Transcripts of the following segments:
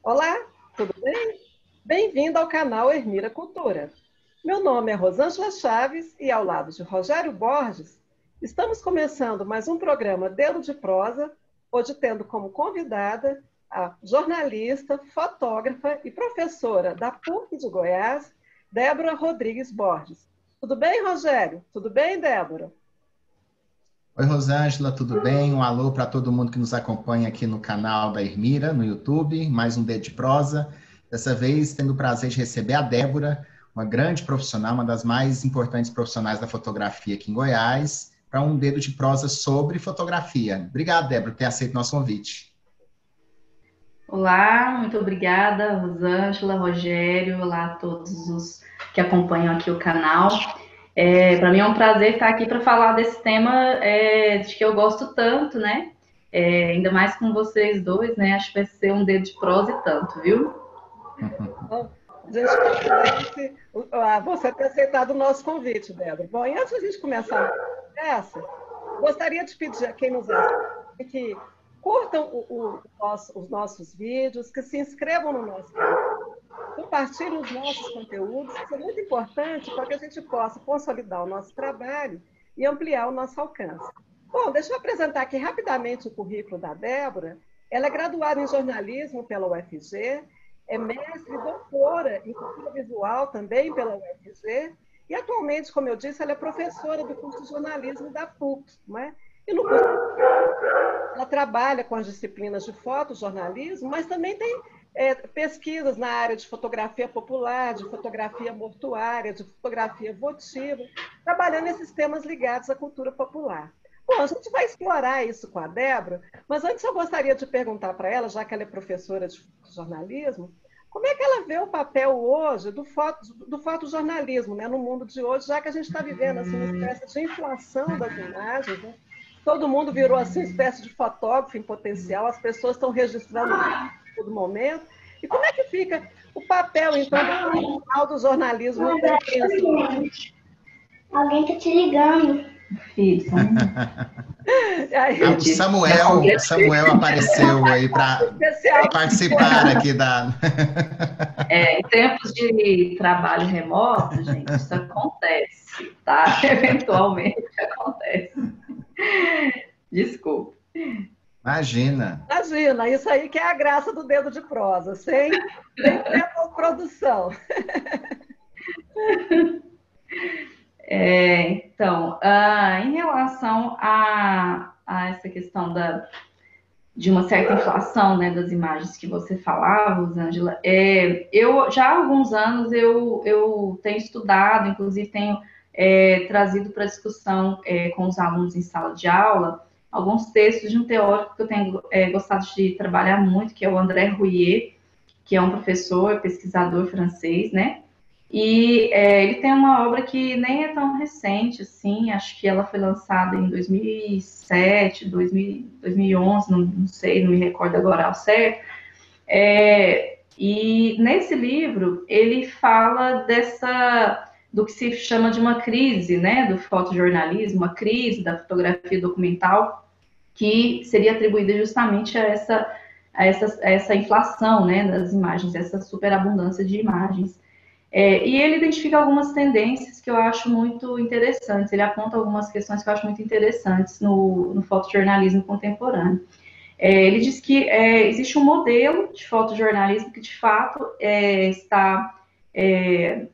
Olá, tudo bem? Bem-vindo ao canal Ermira Cultura. Meu nome é Rosângela Chaves e, ao lado de Rogério Borges, estamos começando mais um programa Dedo de Prosa, hoje tendo como convidada a jornalista, fotógrafa e professora da PUC de Goiás, Débora Rodrigues Borges. Tudo bem, Rogério? Tudo bem, Débora? Oi, Rosângela, tudo bem? Um alô para todo mundo que nos acompanha aqui no canal da Ermira, no YouTube, mais um Dedo de Prosa. Dessa vez, tendo o prazer de receber a Débora, uma grande profissional, uma das mais importantes profissionais da fotografia aqui em Goiás, para um Dedo de Prosa sobre fotografia. Obrigado, Débora, por ter aceito nosso convite. Olá, muito obrigada, Rosângela, Rogério, olá a todos os que acompanham aqui o canal. Para mim é um prazer estar aqui para falar desse tema de que eu gosto tanto, né? Ainda mais com vocês dois, né? Acho que vai ser um dedo de prosa e tanto, viu? Bom, a gente agradece você ter aceitado o nosso convite, Débora. Bom, e antes de a gente começar a nossa conversa, gostaria de pedir a quem nos assiste que curtam os nossos vídeos, que se inscrevam no nosso canal, compartilhem os nossos conteúdos, isso é muito importante para que a gente possa consolidar o nosso trabalho e ampliar o nosso alcance. Bom, deixa eu apresentar aqui rapidamente o currículo da Débora. Ela é graduada em jornalismo pela UFG, é mestre e doutora em cultura visual também pela UFG, e atualmente, como eu disse, ela é professora do curso de jornalismo da PUC, não é? E no curso ela trabalha com as disciplinas de fotojornalismo, mas também tem pesquisas na área de fotografia popular, de fotografia mortuária, de fotografia votiva, trabalhando esses temas ligados à cultura popular. Bom, a gente vai explorar isso com a Débora, mas antes eu gostaria de perguntar para ela, já que ela é professora de jornalismo, como é que ela vê o papel hoje do fotojornalismo, né, no mundo de hoje, já que a gente está vivendo assim, uma espécie de inflação das imagens, né? Todo mundo virou assim, uma espécie de fotógrafo em potencial, as pessoas estão registrando a todo momento. E como é que fica o papel, então, do jornalismo na imprensa? Alguém tá te ligando. Filho, só Aí, O Samuel apareceu aí para especial. participar aqui da. em tempos de trabalho remoto, gente, isso acontece, tá? Eventualmente acontece. Desculpa. Imagina. Imagina, isso aí que é a graça do dedo de prosa, sem produção. Em relação a essa questão de uma certa inflação, né, das imagens que você falava, Rosângela, eu já há alguns anos eu tenho estudado, inclusive tenho trazido para discussão com os alunos em sala de aula alguns textos de um teórico que eu tenho gostado de trabalhar muito, que é o André Rouillet, que é um professor, pesquisador francês, né? E ele tem uma obra que nem é tão recente, assim, acho que ela foi lançada em 2007, 2011, não sei, não me recordo agora ao certo. E nesse livro, ele fala do que se chama de uma crise, né, do fotojornalismo, uma crise da fotografia documental, que seria atribuída justamente a essa inflação, né, das imagens, essa superabundância de imagens. E ele identifica algumas tendências que eu acho muito interessantes, ele aponta algumas questões que eu acho muito interessantes no fotojornalismo contemporâneo. Ele diz que existe um modelo de fotojornalismo que, de fato, está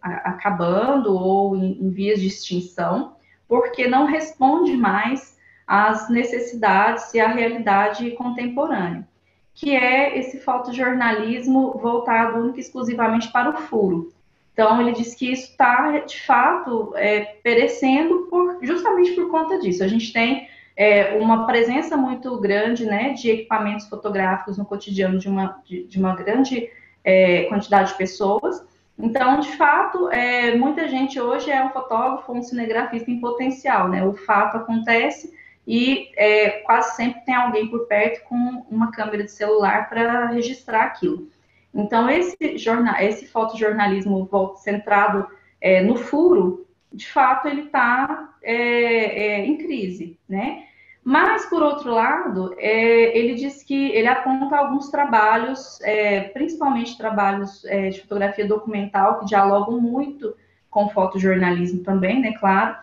acabando ou em vias de extinção, porque não responde mais às necessidades e à realidade contemporânea, que é esse fotojornalismo voltado única e exclusivamente para o furo. Então, ele diz que isso está, de fato, perecendo justamente por conta disso. A gente tem uma presença muito grande, né, de equipamentos fotográficos no cotidiano de uma grande quantidade de pessoas. Então, de fato, muita gente hoje é um fotógrafo, um cinegrafista em potencial, né? O fato acontece e quase sempre tem alguém por perto com uma câmera de celular para registrar aquilo. Então, esse fotojornalismo centrado no furo, de fato, ele está em crise, né? Mas, por outro lado, ele diz que ele aponta alguns trabalhos, principalmente trabalhos de fotografia documental, que dialogam muito com fotojornalismo também, né, claro,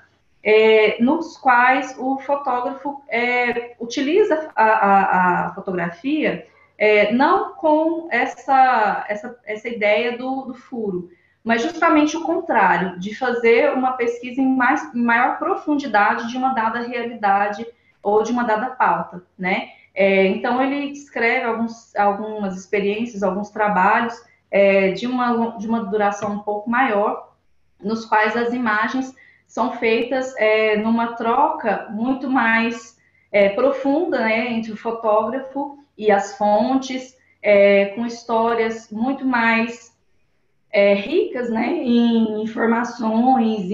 nos quais o fotógrafo utiliza a fotografia não com essa ideia do furo, mas justamente o contrário, de fazer uma pesquisa em maior profundidade de uma dada realidade ou de uma dada pauta, né? Então, ele descreve algumas experiências, alguns trabalhos de uma duração um pouco maior, nos quais as imagens são feitas numa troca muito mais profunda, né, entre o fotógrafo e as fontes, com histórias muito mais ricas, né, em informações,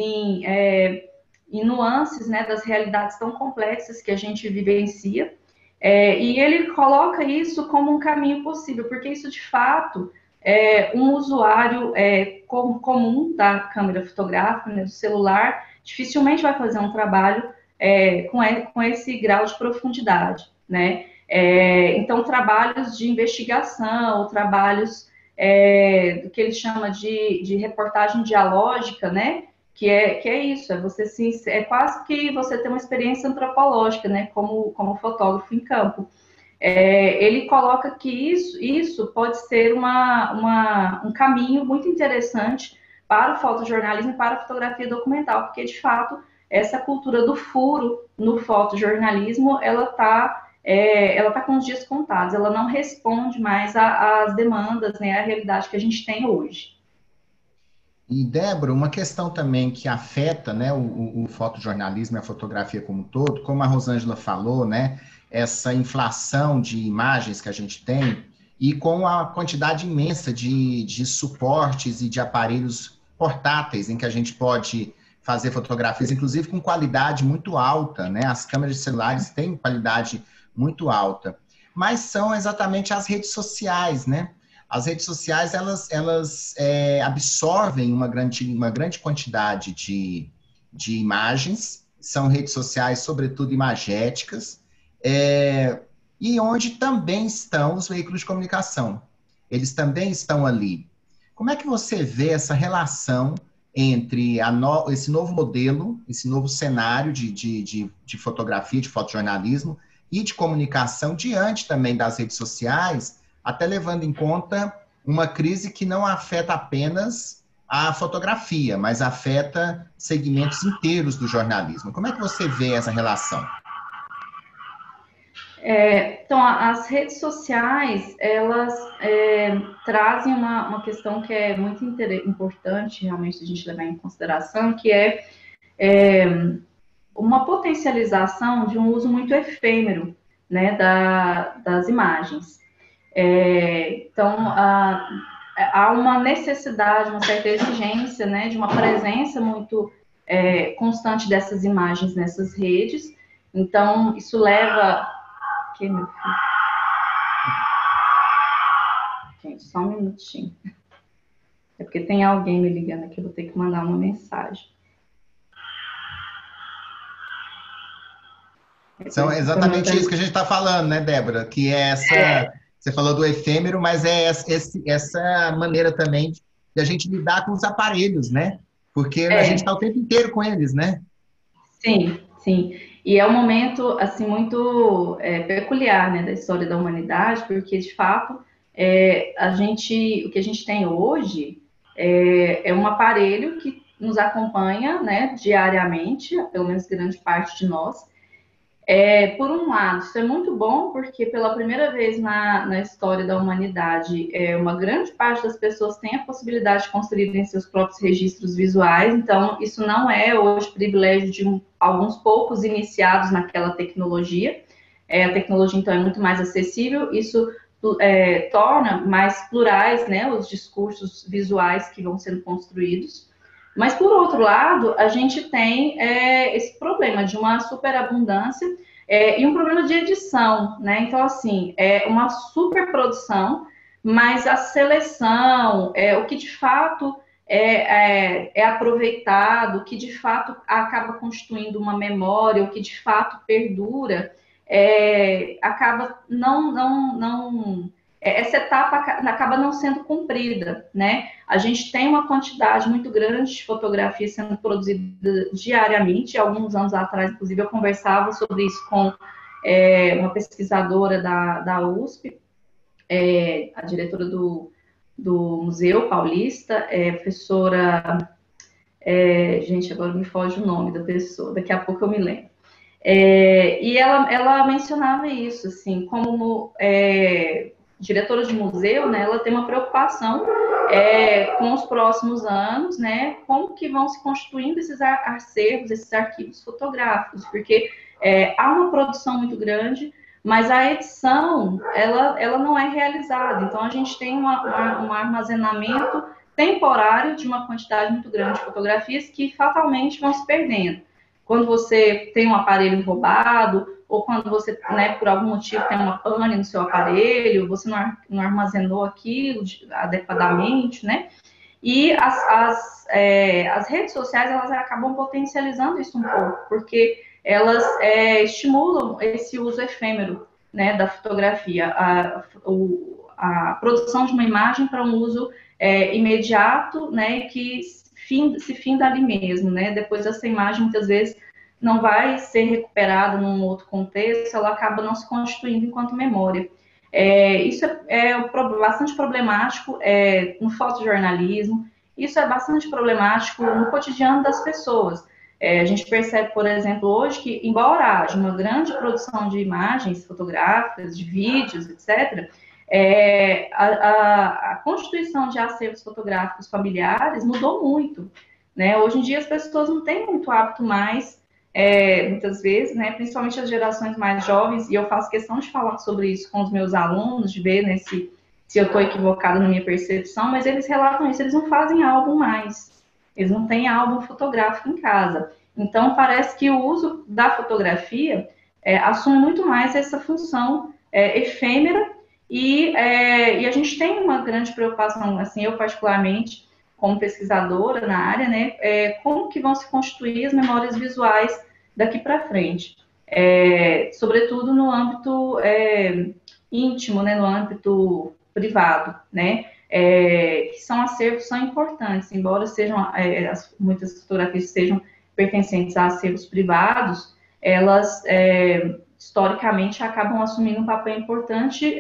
em nuances, né, das realidades tão complexas que a gente vivencia. E ele coloca isso como um caminho possível, porque isso, de fato, um usuário comum da câmera fotográfica, né, do celular, dificilmente vai fazer um trabalho com esse grau de profundidade, né? Então, trabalhos de investigação, ou trabalhos do que ele chama de reportagem dialógica, né? Que é isso, é quase que você ter uma experiência antropológica, né? Como fotógrafo em campo. Ele coloca que isso pode ser um caminho muito interessante para o fotojornalismo e para a fotografia documental, porque, de fato, essa cultura do furo no fotojornalismo, ela tá com os dias contados, ela não responde mais às demandas, né, à realidade que a gente tem hoje. E, Débora, uma questão também que afeta, né, o fotojornalismo e a fotografia como um todo, como a Rosângela falou, né, essa inflação de imagens que a gente tem, e com a quantidade imensa de suportes e de aparelhos portáteis em que a gente pode fazer fotografias, inclusive com qualidade muito alta, né? As câmeras de celulares têm qualidade muito alta, mas são exatamente as redes sociais, né? As redes sociais, elas absorvem uma grande quantidade de imagens, são redes sociais, sobretudo imagéticas, e onde também estão os veículos de comunicação. Eles também estão ali. Como é que você vê essa relação entre esse novo modelo, esse novo cenário de fotografia, de fotojornalismo e de comunicação diante também das redes sociais, até levando em conta uma crise que não afeta apenas a fotografia, mas afeta segmentos inteiros do jornalismo. Como é que você vê essa relação? Então, as redes sociais, elas trazem uma questão que é muito importante, realmente, a gente levar em consideração, que é uma potencialização de um uso muito efêmero, né, das imagens. Então, há uma necessidade, uma certa exigência, né, de uma presença muito constante dessas imagens nessas redes. Então, isso leva... Aqui, meu filho. Gente, só um minutinho. É porque tem alguém me ligando aqui, eu vou ter que mandar uma mensagem. São exatamente isso que a gente está falando, né, Débora? Que é essa... Você falou do efêmero, mas é essa maneira também de a gente lidar com os aparelhos, né? Porque a gente está o tempo inteiro com eles, né? Sim, sim. E é um momento, assim, muito peculiar, né, da história da humanidade, porque, de fato, o que a gente tem hoje é um aparelho que nos acompanha, né, diariamente, pelo menos grande parte de nós. Por um lado, isso é muito bom, porque pela primeira vez na história da humanidade, uma grande parte das pessoas tem a possibilidade de construírem seus próprios registros visuais, então isso não é hoje privilégio de alguns poucos iniciados naquela tecnologia. A tecnologia, então, é muito mais acessível, isso torna mais plurais, né, os discursos visuais que vão sendo construídos. Mas, por outro lado, a gente tem esse problema de uma superabundância e um problema de edição, né? Então, assim, é uma superprodução, mas a seleção, o que de fato é aproveitado, o que de fato acaba constituindo uma memória, o que de fato perdura, acaba essa etapa acaba não sendo cumprida, né? A gente tem uma quantidade muito grande de fotografias sendo produzidas diariamente. Alguns anos atrás, inclusive, eu conversava sobre isso com uma pesquisadora da USP, a diretora do Museu Paulista, professora... gente, agora me foge o nome da pessoa, daqui a pouco eu me lembro. E ela mencionava isso, assim, como diretora de museu, né, ela tem uma preocupação com os próximos anos, né, como que vão se constituindo esses acervos, esses arquivos fotográficos, porque há uma produção muito grande, mas a edição, ela não é realizada, então a gente tem um armazenamento temporário de uma quantidade muito grande de fotografias que fatalmente vão se perdendo. Quando você tem um aparelho roubado, ou quando você, né, por algum motivo, tem uma pane no seu aparelho, você não armazenou aquilo adequadamente, né? E as redes sociais, elas acabam potencializando isso um pouco, porque elas estimulam esse uso efêmero, né, da fotografia, a produção de uma imagem para um uso imediato, né, que se finda ali mesmo, né? Depois essa imagem muitas vezes não vai ser recuperada num outro contexto, ela acaba não se constituindo enquanto memória. Isso é bastante problemático no fotojornalismo, isso é bastante problemático no cotidiano das pessoas. A gente percebe, por exemplo, hoje que, embora haja uma grande produção de imagens fotográficas, de vídeos, etc., a constituição de acervos fotográficos familiares mudou muito, né? Hoje em dia as pessoas não têm muito hábito mais, muitas vezes, né, principalmente as gerações mais jovens, e eu faço questão de falar sobre isso com os meus alunos, de ver, né, se eu estou equivocada na minha percepção, mas eles relatam isso, eles não fazem álbum mais, eles não têm álbum fotográfico em casa. Então, parece que o uso da fotografia assume muito mais essa função efêmera, e a gente tem uma grande preocupação, assim, eu particularmente, como pesquisadora na área, né, como que vão se constituir as memórias visuais daqui para frente, sobretudo no âmbito íntimo, né, no âmbito privado, né, que são acervos, são importantes, embora sejam muitas fotografias sejam pertencentes a acervos privados, elas historicamente acabam assumindo um papel importante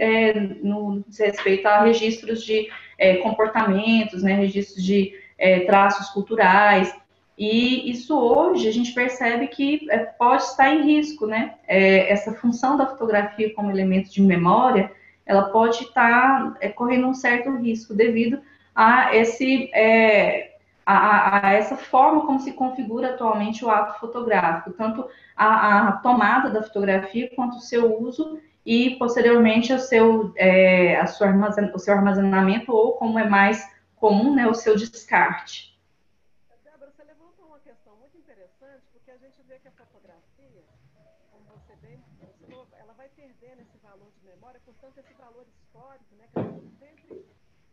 no respeito a registros de comportamentos, né, registros de traços culturais, e isso hoje a gente percebe que pode estar em risco, né, essa função da fotografia como elemento de memória, ela pode estar correndo um certo risco devido a essa forma como se configura atualmente o ato fotográfico, tanto a tomada da fotografia quanto o seu uso e, posteriormente, o seu armazenamento ou, como é mais comum, né, o seu descarte. Débora, você levantou uma questão muito interessante, porque a gente vê que a fotografia, como você bem mostrou, ela vai perdendo esse valor de memória, portanto, esse valor histórico, né, que a gente sempre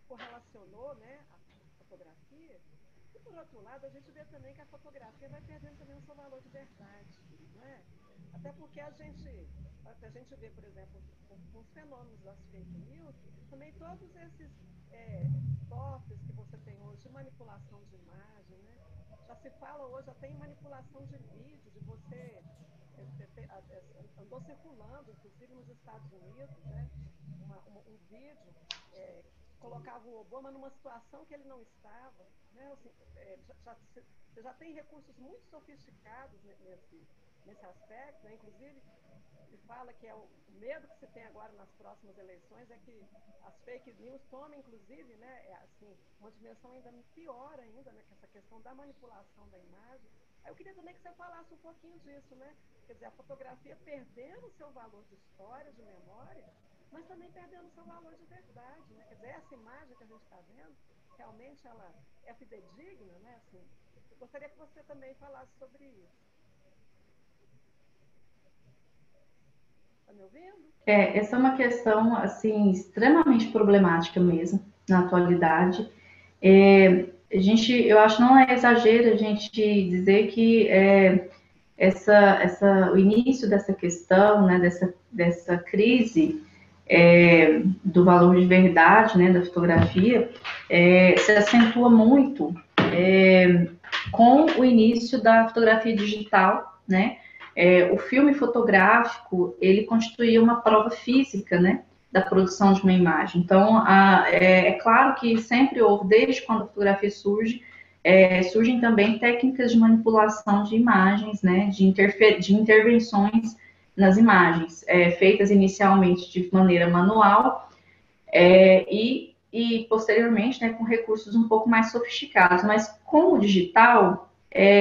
correlacionou, né, a fotografia. E, por outro lado, a gente vê também que a fotografia vai perdendo também o seu valor de verdade, né? Até porque a gente vê, por exemplo, com os fenômenos das fake news, também todos esses softwares que você tem hoje de manipulação de imagem, né? Já se fala hoje até em manipulação de vídeo, de você andou circulando, inclusive nos Estados Unidos, né? Um vídeo colocava o Obama numa situação que ele não estava, né? Assim, você já tem recursos muito sofisticados nesse aspecto, né? Inclusive se fala que o medo que se tem agora nas próximas eleições é que as fake news tomem, inclusive, né, assim, uma dimensão ainda pior ainda, né, que essa questão da manipulação da imagem. Aí eu queria também que você falasse um pouquinho disso, né? Quer dizer, a fotografia perdendo o seu valor de história, de memória, mas também perdendo o seu valor de verdade, né? Quer dizer, essa imagem que a gente está vendo, realmente ela é fidedigna, né? Assim, eu gostaria que você também falasse sobre isso. Está me ouvindo? Essa é uma questão, assim, extremamente problemática mesmo, na atualidade. Eu acho que não é exagero a gente dizer que o início dessa questão, né, dessa crise do valor de verdade, né, da fotografia, se acentua muito com o início da fotografia digital, né? O filme fotográfico, ele constituía uma prova física, né, da produção de uma imagem. Então, é claro que sempre houve, desde quando a fotografia surge, surgem também técnicas de manipulação de imagens, né, de intervenções nas imagens, feitas inicialmente de maneira manual e posteriormente, né, com recursos um pouco mais sofisticados. Mas com o digital,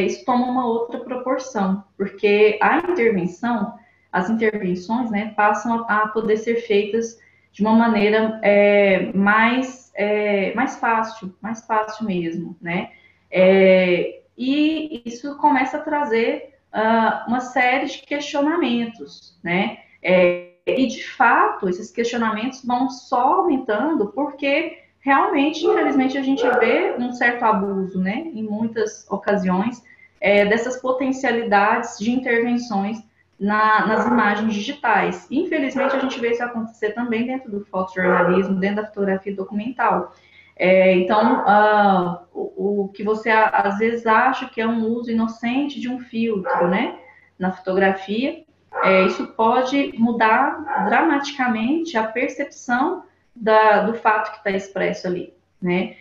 isso toma uma outra proporção, porque as intervenções, né, passam a poder ser feitas de uma maneira mais fácil mesmo, né? E isso começa a trazer uma série de questionamentos, né? E, de fato, esses questionamentos vão só aumentando porque, realmente, infelizmente, a gente vê um certo abuso, né? Em muitas ocasiões, dessas potencialidades de intervenções nas imagens digitais. Infelizmente, a gente vê isso acontecer também dentro do fotojornalismo, dentro da fotografia documental. Então, o que você às vezes acha que é um uso inocente de um filtro, né, na fotografia, isso pode mudar dramaticamente a percepção do fato que está expresso ali, né?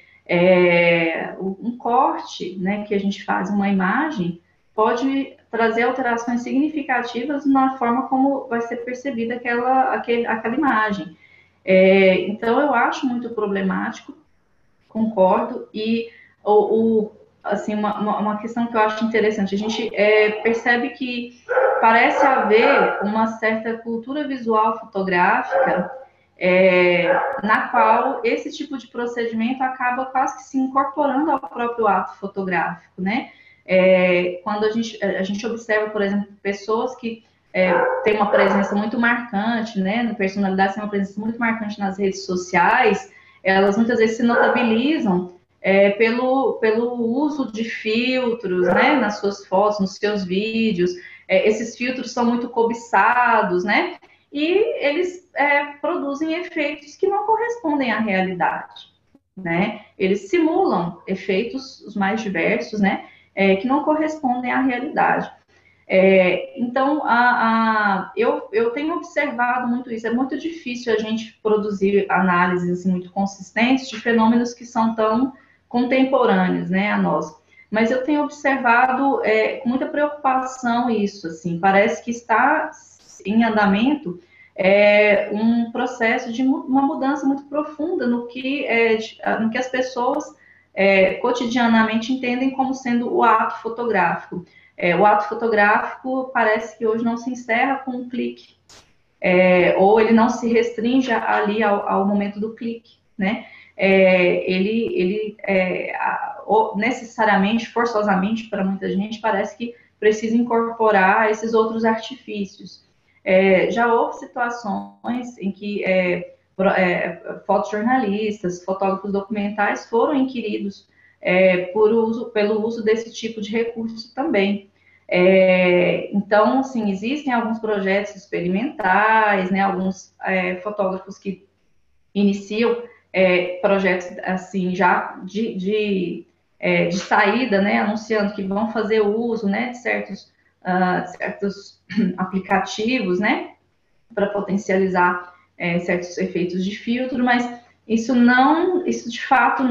Um corte, né, que a gente faz uma imagem pode trazer alterações significativas na forma como vai ser percebida aquela imagem. Então, eu acho muito problemático, concordo, e assim, uma questão que eu acho interessante, a gente percebe que parece haver uma certa cultura visual fotográfica na qual esse tipo de procedimento acaba quase que se incorporando ao próprio ato fotográfico, né? Quando a gente observa, por exemplo, pessoas que têm uma presença muito marcante, né? Personalidades têm uma presença muito marcante nas redes sociais, elas muitas vezes se notabilizam pelo uso de filtros, né, nas suas fotos, nos seus vídeos. Esses filtros são muito cobiçados, né, e eles produzem efeitos que não correspondem à realidade, né. Eles simulam efeitos os mais diversos, né, que não correspondem à realidade. Então, eu tenho observado muito isso. É muito difícil a gente produzir análises assim, muito consistentes de fenômenos que são tão contemporâneos, né, a nós. Mas eu tenho observado com muita preocupação isso. Assim, parece que está em andamento um processo de uma mudança muito profunda no que as pessoas cotidianamente entendem como sendo o ato fotográfico. O ato fotográfico parece que hoje não se encerra com um clique, ou ele não se restringe ali ao momento do clique, né? Ele necessariamente, forçosamente, para muita gente, parece que precisa incorporar esses outros artifícios. Já houve situações em que fotojornalistas, fotógrafos documentais foram inquiridos pelo uso desse tipo de recurso também. Então, assim, existem alguns projetos experimentais, né, alguns fotógrafos que iniciam projetos, assim, já de saída, né, anunciando que vão fazer uso, né, de certos aplicativos, né, para potencializar certos efeitos de filtro, mas isso de fato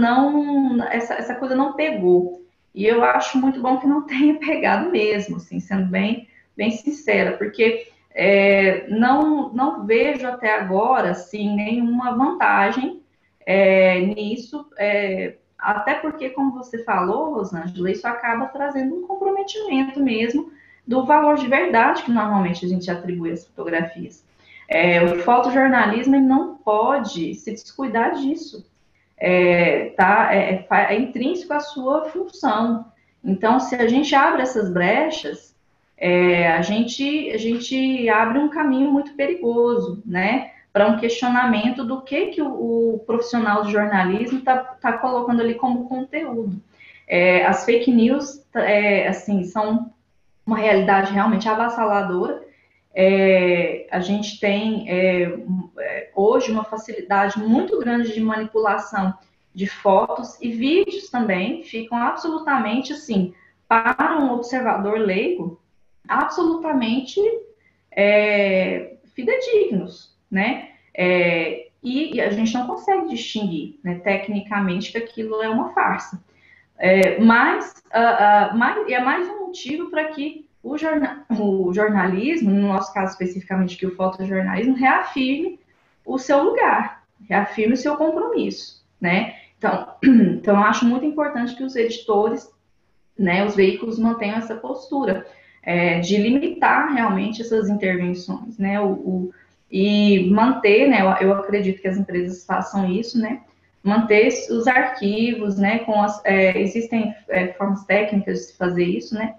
essa coisa não pegou. E eu acho muito bom que não tenha pegado mesmo, assim, sendo bem sincera, porque não vejo até agora, assim, nenhuma vantagem nisso, até porque, como você falou, Rosângela, isso acaba trazendo um comprometimento mesmo do valor de verdade que normalmente a gente atribui às fotografias. O fotojornalismo não pode se descuidar disso. É intrínseco à sua função. Então, se a gente abre essas brechas, a gente abre um caminho muito perigoso, né, para um questionamento do que o profissional de jornalismo está colocando ali como conteúdo. As fake news, assim, são uma realidade realmente avassaladora. A gente tem hoje uma facilidade muito grande de manipulação de fotos e vídeos também, ficam absolutamente assim, para um observador leigo, absolutamente fidedignos, né? E a gente não consegue distinguir, né, tecnicamente, que aquilo é uma farsa. Mas é mais um motivo para que o jornalismo, no nosso caso especificamente, que o fotojornalismo, reafirme o seu lugar, reafirme o seu compromisso, né? Então eu acho muito importante que os editores, né, os veículos mantenham essa postura de limitar realmente essas intervenções, né? E manter, né? Eu acredito que as empresas façam isso, né? Manter os arquivos, né? Existem formas técnicas de se fazer isso, né?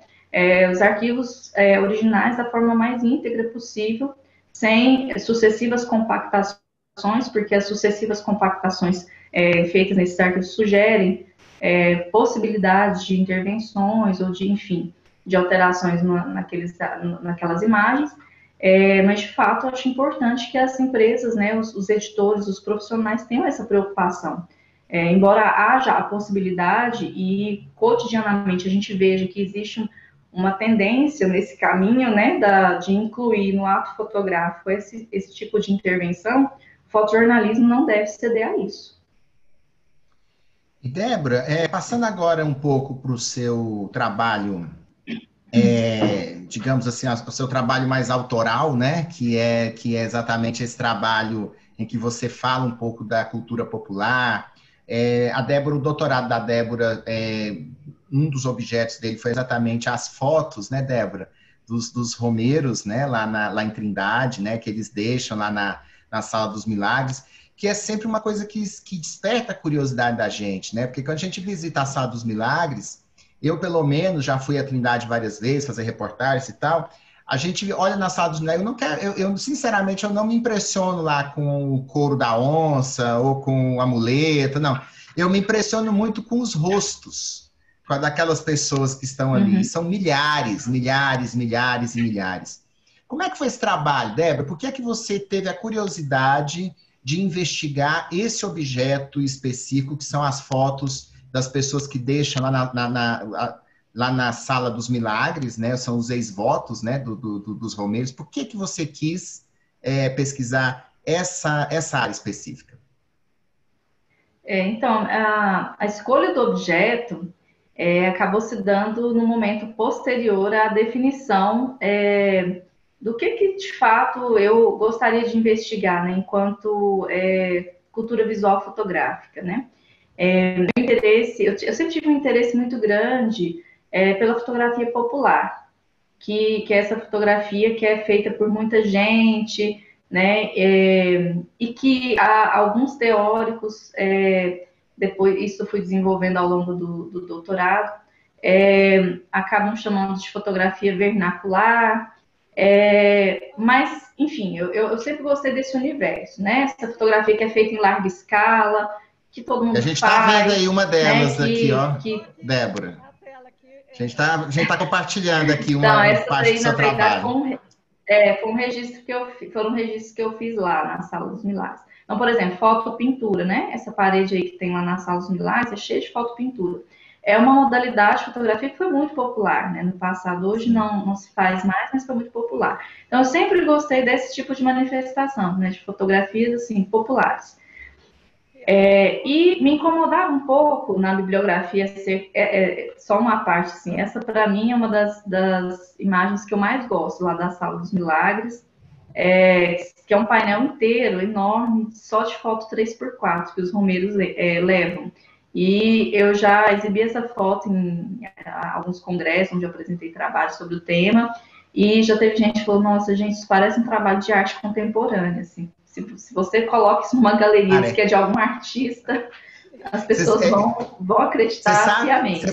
Os arquivos originais da forma mais íntegra possível, sem sucessivas compactações, porque as sucessivas compactações feitas nesses arquivos sugerem possibilidades de intervenções ou de, enfim, de alterações naquelas imagens. Mas, de fato, eu acho importante que as empresas, né, os editores, os profissionais tenham essa preocupação. Embora haja a possibilidade e cotidianamente a gente veja que existe uma tendência nesse caminho, né, de incluir no ato fotográfico esse tipo de intervenção, o fotojornalismo não deve ceder a isso. E Débora, passando agora um pouco para o seu trabalho, digamos assim, o seu trabalho mais autoral, né? Que é exatamente esse trabalho em que você fala um pouco da cultura popular. A Débora, o doutorado da Débora, um dos objetos dele foi exatamente as fotos, né, Débora, dos romeiros, né, lá em Trindade, né, que eles deixam lá na Sala dos Milagres, que é sempre uma coisa que desperta a curiosidade da gente, né? Porque quando a gente visita a Sala dos Milagres, eu, pelo menos, já fui à Trindade várias vezes, fazer reportagens e tal, a gente olha na Sala dos Milagres, sinceramente, eu não me impressiono lá com o couro da onça ou com o amuleto, não. Eu me impressiono muito com os rostos daquelas pessoas que estão ali. Uhum. São milhares, milhares, milhares e milhares. Como é que foi esse trabalho, Débora? Por que é que você teve a curiosidade de investigar esse objeto específico, que são as fotos das pessoas que deixam lá na Sala dos Milagres, né? São os ex-votos, né, dos romeiros. Por que que você quis pesquisar essa área específica? Então, a escolha do objeto acabou se dando no momento posterior à definição do que de fato eu gostaria de investigar, né, enquanto cultura visual fotográfica, né? Meu interesse, eu sempre tive um interesse muito grande pela fotografia popular, que é essa fotografia que é feita por muita gente, né? E que alguns teóricos, depois isso fui desenvolvendo ao longo do doutorado, acabam chamando de fotografia vernacular. Mas, enfim, eu sempre gostei desse universo, né? Essa fotografia que é feita em larga escala, que todo mundo faz. A gente está vendo aí uma delas, né, aqui, ó, Débora. A gente tá compartilhando aqui uma parte do seu trabalho. Foram registros que eu fiz lá na Sala dos Milagres. Então, por exemplo, fotopintura, né? Essa parede aí que tem lá na Sala dos Milagres é cheia de fotopintura. É uma modalidade de fotografia que foi muito popular, né? No passado, hoje não se faz mais, mas foi muito popular. Então, eu sempre gostei desse tipo de manifestação, né? De fotografias, assim, populares. E me incomodava um pouco na bibliografia ser só uma parte, assim. Essa, para mim, é uma das imagens que eu mais gosto lá da Sala dos Milagres, que é um painel inteiro, enorme, só de foto 3x4, que os romeiros levam. E eu já exibi essa foto em alguns congressos, onde eu apresentei trabalho sobre o tema, e já teve gente que falou, nossa, gente, isso parece um trabalho de arte contemporânea, assim. Se você coloca isso numa galeria que é de algum artista, as pessoas vão acreditar piamente. Você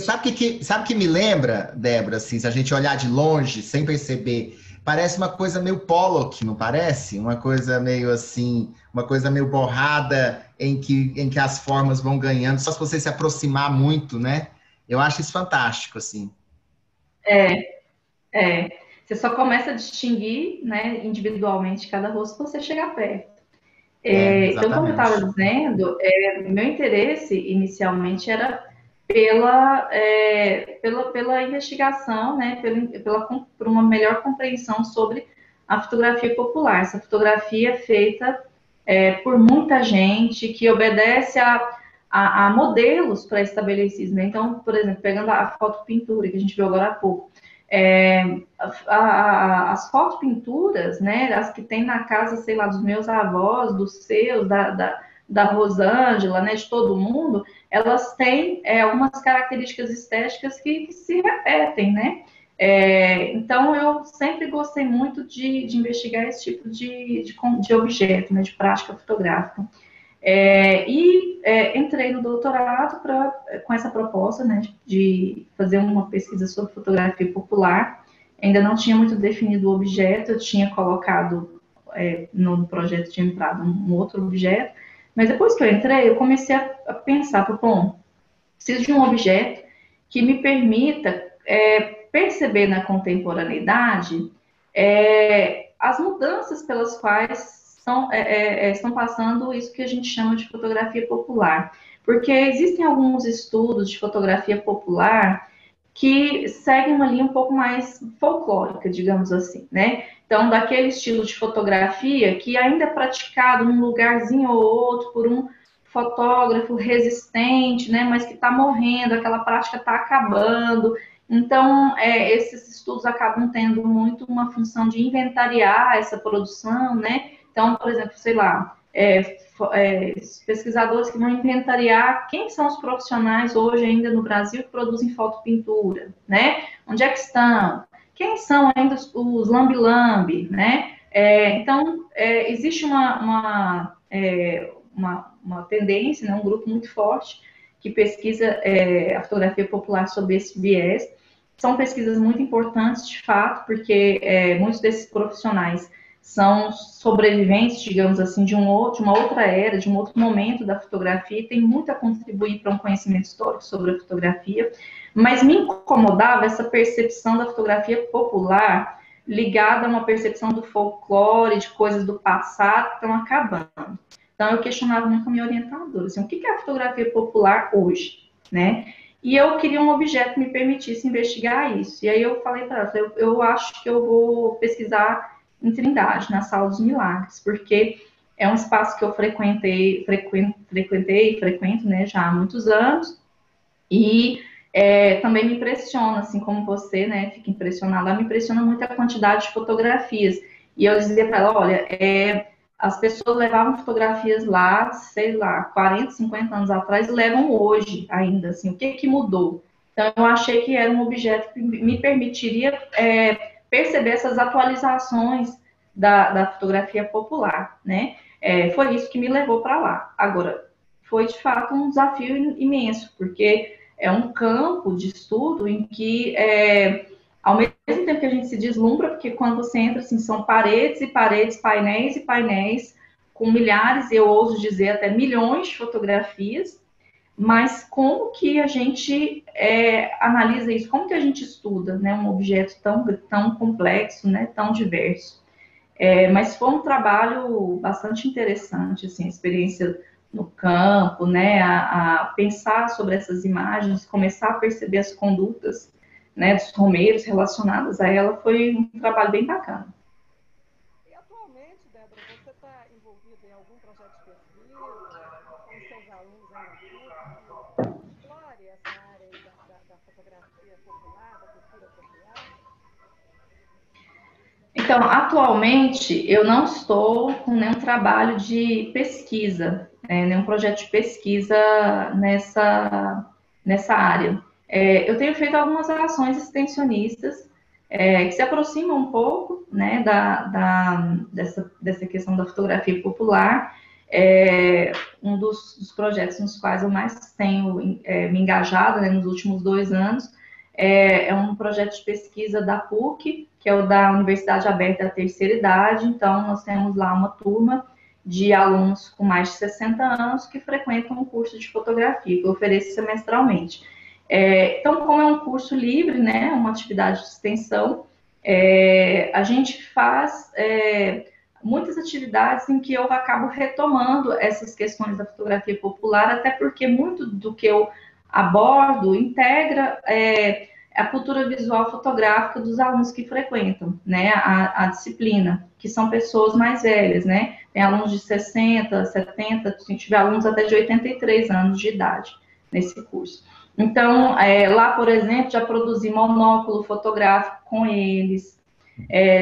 sabe que me lembra, Débora, assim, se a gente olhar de longe, sem perceber, parece uma coisa meio Pollock, não parece? Uma coisa meio assim, uma coisa meio borrada, em que as formas vão ganhando, só se você se aproximar muito, né? Eu acho isso fantástico, assim. Você só começa a distinguir, né, individualmente cada rosto se você chegar perto. Então, como eu estava Exatamente. dizendo, meu interesse inicialmente era pela investigação, né, por uma melhor compreensão sobre a fotografia popular. Essa fotografia é feita por muita gente, que obedece a modelos pré-estabelecidos, né? Então, por exemplo, pegando a foto-pintura, que a gente viu agora há pouco, as foto-pinturas, né, as que tem na casa, sei lá, dos meus avós, dos seus, da Rosângela, né, de todo mundo, elas têm algumas características estéticas que se repetem, né? Então, eu sempre gostei muito de investigar esse tipo de objeto, né, de prática fotográfica. Entrei no doutorado com essa proposta, né, de fazer uma pesquisa sobre fotografia popular. Ainda não tinha muito definido o objeto, eu tinha colocado no projeto, tinha entrado um outro objeto, mas depois que eu entrei, eu comecei a pensar, bom, preciso de um objeto que me permita perceber na contemporaneidade as mudanças pelas quais estão passando isso que a gente chama de fotografia popular. Porque existem alguns estudos de fotografia popular que seguem uma linha um pouco mais folclórica, digamos assim, né? Então, daquele estilo de fotografia que ainda é praticado num lugarzinho ou outro por um fotógrafo resistente, né? Mas que está morrendo, aquela prática está acabando. Então, esses estudos acabam tendo muito uma função de inventariar essa produção, né? Então, por exemplo, sei lá, pesquisadores que vão inventariar quem são os profissionais hoje ainda no Brasil que produzem fotopintura, né? Onde é que estão? Quem são ainda os lambi-lambi, né? Então, existe uma tendência, né, um grupo muito forte que pesquisa a fotografia popular sob esse viés. São pesquisas muito importantes, de fato, porque muitos desses profissionais são sobreviventes, digamos assim, de uma outra era, de um outro momento da fotografia, e tem muito a contribuir para um conhecimento histórico sobre a fotografia, mas me incomodava essa percepção da fotografia popular ligada a uma percepção do folclore, de coisas do passado que estão acabando. Então, eu questionava muito a minha orientadora, assim, o que é a fotografia popular hoje, né? E eu queria um objeto que me permitisse investigar isso. E aí eu falei para ela, eu acho que eu vou pesquisar em Trindade, na Sala dos Milagres, porque é um espaço que eu frequento, né, já há muitos anos, e também me impressiona, assim como você, né, fica impressionada, me impressiona muito a quantidade de fotografias. E eu dizia para ela, olha, as pessoas levavam fotografias lá, sei lá, 40, 50 anos atrás, e levam hoje ainda, assim, o que mudou? Então, eu achei que era um objeto que me permitiria perceber essas atualizações da fotografia popular, né? Foi isso que me levou para lá. Agora, foi de fato um desafio imenso, porque é um campo de estudo em que, ao mesmo tempo que a gente se deslumbra, porque quando você entra, assim, são paredes e paredes, painéis e painéis, com milhares, eu ouso dizer até milhões de fotografias, mas como que a gente analisa isso? Como que a gente estuda, né, um objeto tão complexo, né, tão diverso? Mas foi um trabalho bastante interessante, assim, a experiência no campo, né, a pensar sobre essas imagens, começar a perceber as condutas, né, dos romeiros relacionadas a ela, foi um trabalho bem bacana. E atualmente, Débora, você está envolvida em algum projeto de pesquisa, com os seus alunos aí na PUC, que explore essa área aí da fotografia popular, da cultura popular? Então, atualmente, eu não estou com nenhum trabalho de pesquisa, nenhum projeto de pesquisa nessa área. Eu tenho feito algumas ações extensionistas que se aproximam um pouco, né, dessa questão da fotografia popular. Um dos projetos nos quais eu mais tenho me engajado, né, nos últimos 2 anos é um projeto de pesquisa da PUC, que é o da Universidade Aberta da Terceira Idade. Então, nós temos lá uma turma de alunos com mais de 60 anos que frequentam um curso de fotografia, que eu ofereço semestralmente. Então, como é um curso livre, né, uma atividade de extensão, A gente faz muitas atividades em que eu acabo retomando essas questões da fotografia popular, até porque muito do que eu abordo integra a cultura visual fotográfica dos alunos que frequentam, né, a disciplina, que são pessoas mais velhas, né, tem alunos de 60, 70, a gente tiver alunos até de 83 anos de idade nesse curso. Então, lá, por exemplo, já produzi monóculo fotográfico com eles,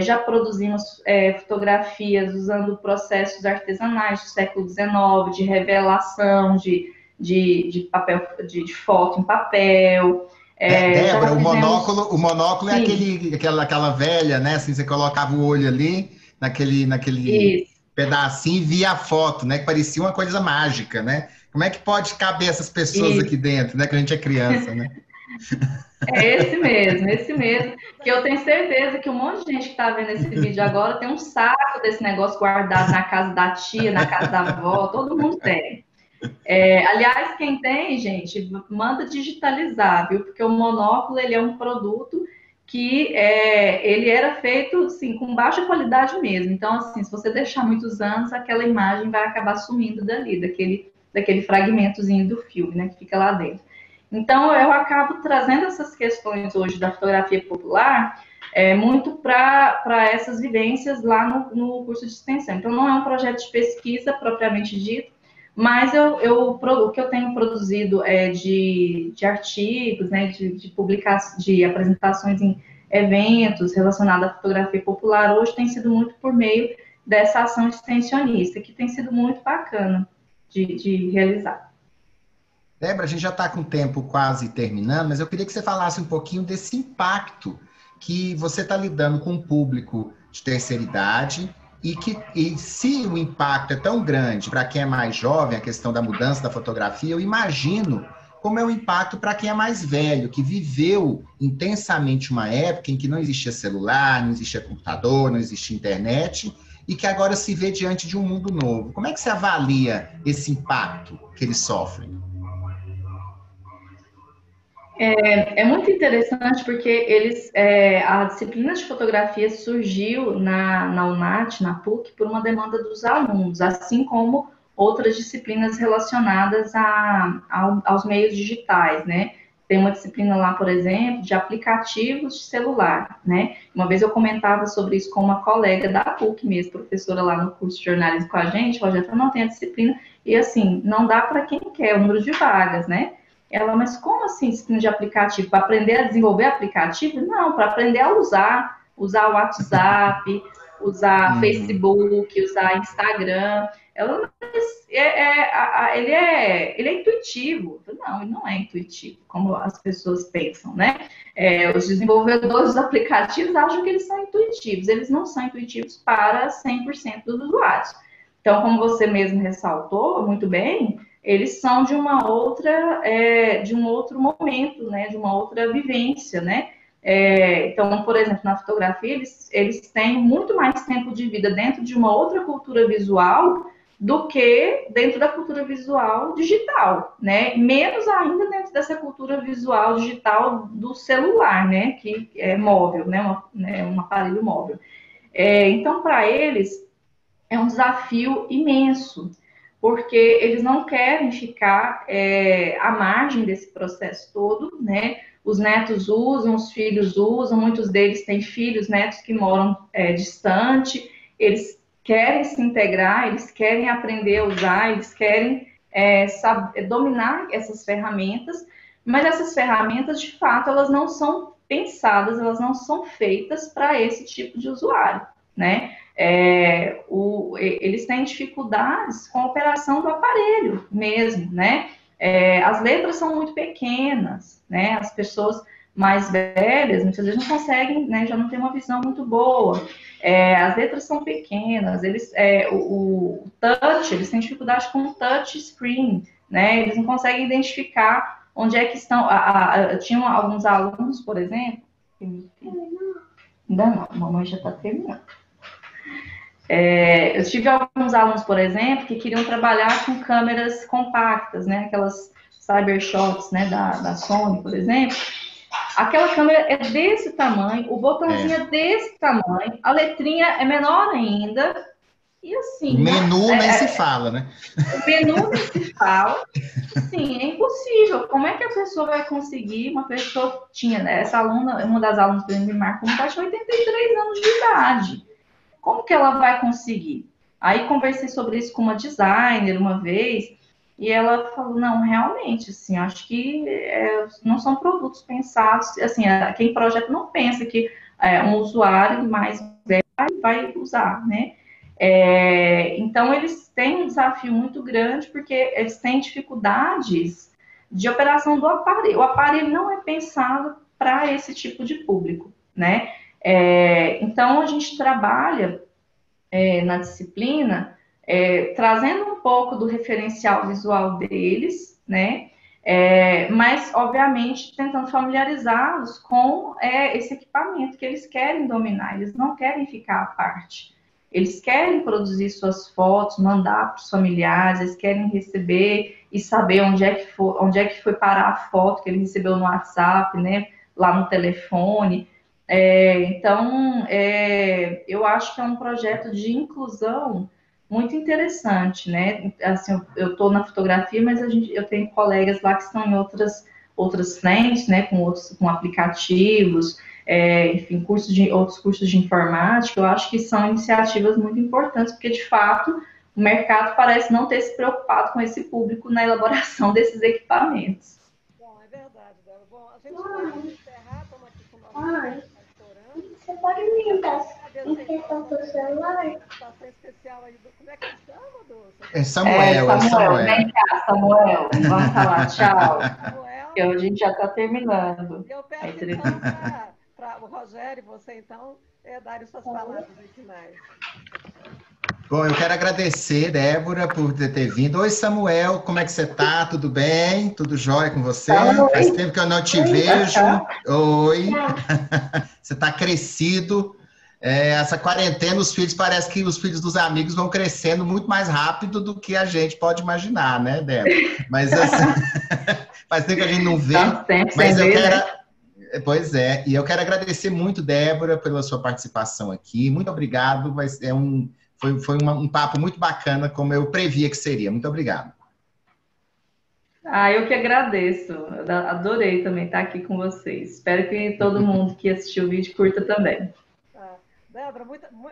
já produzimos fotografias usando processos artesanais do século XIX, de revelação, de papel, de foto em papel. Débora, fizemos... o monóculo é Sim. aquela velha, né? Assim, você colocava o olho ali, naquele Isso, pedacinho e via a foto, né? Que parecia uma coisa mágica, né? Como é que pode caber essas pessoas aqui isso. dentro, né? Que a gente é criança, né? Esse mesmo, que eu tenho certeza que um monte de gente que está vendo esse vídeo agora tem um saco desse negócio guardado na casa da tia, na casa da avó, todo mundo tem. Aliás, quem tem, gente, manda digitalizar, viu? Porque o monóculo, ele é um produto que ele era feito, assim, com baixa qualidade mesmo. Então, assim, se você deixar muitos anos, aquela imagem vai acabar sumindo dali, daquele fragmentozinho do filme, né, que fica lá dentro. Então, eu acabo trazendo essas questões hoje da fotografia popular muito para essas vivências lá no curso de extensão. Então, não é um projeto de pesquisa propriamente dito, mas o que eu tenho produzido de artigos, né, de publicações, de apresentações em eventos relacionados à fotografia popular, hoje tem sido muito por meio dessa ação extensionista, que tem sido muito bacana de realizar. Débora, a gente já está com o tempo quase terminando, mas eu queria que você falasse um pouquinho desse impacto que você está lidando com um público de terceira idade e se o impacto é tão grande para quem é mais jovem, a questão da mudança da fotografia, eu imagino como é o impacto para quem é mais velho, que viveu intensamente uma época em que não existia celular, não existia computador, não existia internet, e que agora se vê diante de um mundo novo. Como é que você avalia esse impacto que eles sofrem? É muito interessante porque a disciplina de fotografia surgiu na UNAT, na PUC, por uma demanda dos alunos, assim como outras disciplinas relacionadas aos meios digitais, né? Tem uma disciplina lá, por exemplo, de aplicativos de celular, né? Uma vez eu comentava sobre isso com uma colega da PUC mesmo, professora lá no curso de jornalismo com a gente, Rogério, não tem a disciplina, e assim, não dá para quem quer, o número de vagas, né? Ela, mas como assim disciplina de aplicativo? Para aprender a desenvolver aplicativo? Não, para aprender a usar o WhatsApp, usar Facebook, usar Instagram. Ela, ele é intuitivo. Não, ele não é intuitivo, como as pessoas pensam, né? Os desenvolvedores dos aplicativos acham que eles são intuitivos. Eles não são intuitivos para 100% dos usuários. Então, como você mesmo ressaltou muito bem, eles são de de um outro momento, né, de uma outra vivência, né? Então, por exemplo, na fotografia, eles têm muito mais tempo de vida dentro de uma outra cultura visual do que dentro da cultura visual digital, né? Menos ainda dentro dessa cultura visual digital do celular, né? Que é móvel, né? Um aparelho móvel. Então, para eles, é um desafio imenso, porque eles não querem ficar à margem desse processo todo, né? Os netos usam, os filhos usam, muitos deles têm filhos, netos que moram distante, eles querem se integrar, eles querem aprender a usar, eles querem dominar essas ferramentas, mas essas ferramentas, de fato, elas não são pensadas, elas não são feitas para esse tipo de usuário, né? Eles têm dificuldades com a operação do aparelho mesmo, né? As letras são muito pequenas, né? As pessoas mais velhas, muitas vezes não conseguem, né? Já não tem uma visão muito boa. As letras são pequenas, o touch, eles têm dificuldade com o touch screen, né? Eles não conseguem identificar onde é que estão. Tinham alguns alunos, por exemplo, ainda não, a mamãe já está terminando. Eu tive alguns alunos, por exemplo, que queriam trabalhar com câmeras compactas, né? Aquelas cybershots, né? Da Sony, por exemplo. Aquela câmera é desse tamanho, o botãozinho é desse tamanho, a letrinha é menor ainda, e assim... O menu nem se fala, né? O menu nem se fala. Sim, é impossível. Como é que a pessoa vai conseguir? Uma pessoa tinha, né? Essa aluna, uma das alunas que me marcou, tinha 83 anos de idade. Como que ela vai conseguir? Aí conversei sobre isso com uma designer uma vez, e ela falou, não, realmente, assim, acho que não são produtos pensados, assim, quem projeta não pensa que um usuário mais velho vai usar, né? Então, eles têm um desafio muito grande, porque eles têm dificuldades de operação do aparelho. O aparelho não é pensado para esse tipo de público, né? Então, a gente trabalha na disciplina, trazendo um pouco do referencial visual deles, né? Mas, obviamente, tentando familiarizá-los com esse equipamento que eles querem dominar, eles não querem ficar à parte. Eles querem produzir suas fotos, mandar para os familiares, eles querem receber e saber onde é que foi parar a foto que ele recebeu no WhatsApp, né? Lá no telefone. Então, eu acho que é um projeto de inclusão muito interessante, né? Assim, eu estou na fotografia, mas eu tenho colegas lá que estão em outras frentes, né? Com aplicativos, enfim, outros cursos de informática. Eu acho que são iniciativas muito importantes, porque, de fato, o mercado parece não ter se preocupado com esse público na elaboração desses equipamentos. Bom, é verdade, Débora. Bom, a gente vai encerrar, estamos aqui com o nosso... Você pode me emprestar o celular? Participação especial aí do... Como é que se chama, Dulce? É Samuel. Vem cá, Samuel. Vamos falar tchau. Samuel. Que a gente já está terminando. Eu peço, então, para o Rogério e você, então, darem suas palavras finais. Bom, eu quero agradecer, Débora, por ter vindo. Oi, Samuel, como é que você está? Tudo bem? Tudo jóia com você? Faz tempo que eu não te vejo. Oi. Você está crescido. Essa quarentena, parece que os filhos dos amigos vão crescendo muito mais rápido do que a gente pode imaginar, né, Débora? Mas assim, faz tempo que a gente não vê. Mas eu quero... Pois é, e eu quero agradecer muito, Débora, pela sua participação aqui. Muito obrigado. Foi um papo muito bacana, como eu previa que seria. Muito obrigado. Eu que agradeço. Eu adorei também estar aqui com vocês. Espero que todo mundo que assistiu o vídeo curta também. Débora,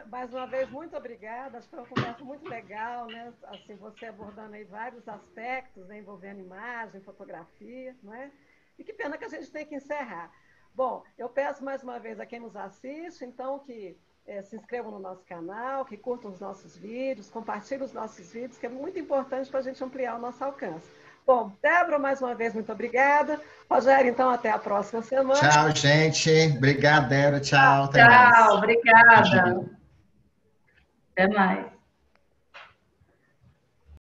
mais uma vez, muito obrigada. Acho que foi uma conversa muito legal, né? Assim, você abordando aí vários aspectos, né? Envolvendo imagem, fotografia, não é? E que pena que a gente tem que encerrar. Bom, eu peço mais uma vez a quem nos assiste, então, que se inscrevam no nosso canal, que curtam os nossos vídeos, compartilhem os nossos vídeos, que é muito importante para a gente ampliar o nosso alcance. Bom, Débora, mais uma vez, muito obrigada. Rogério, então, até a próxima semana. Tchau, gente. Obrigado, Débora. Tchau. Tchau, obrigada. Até mais.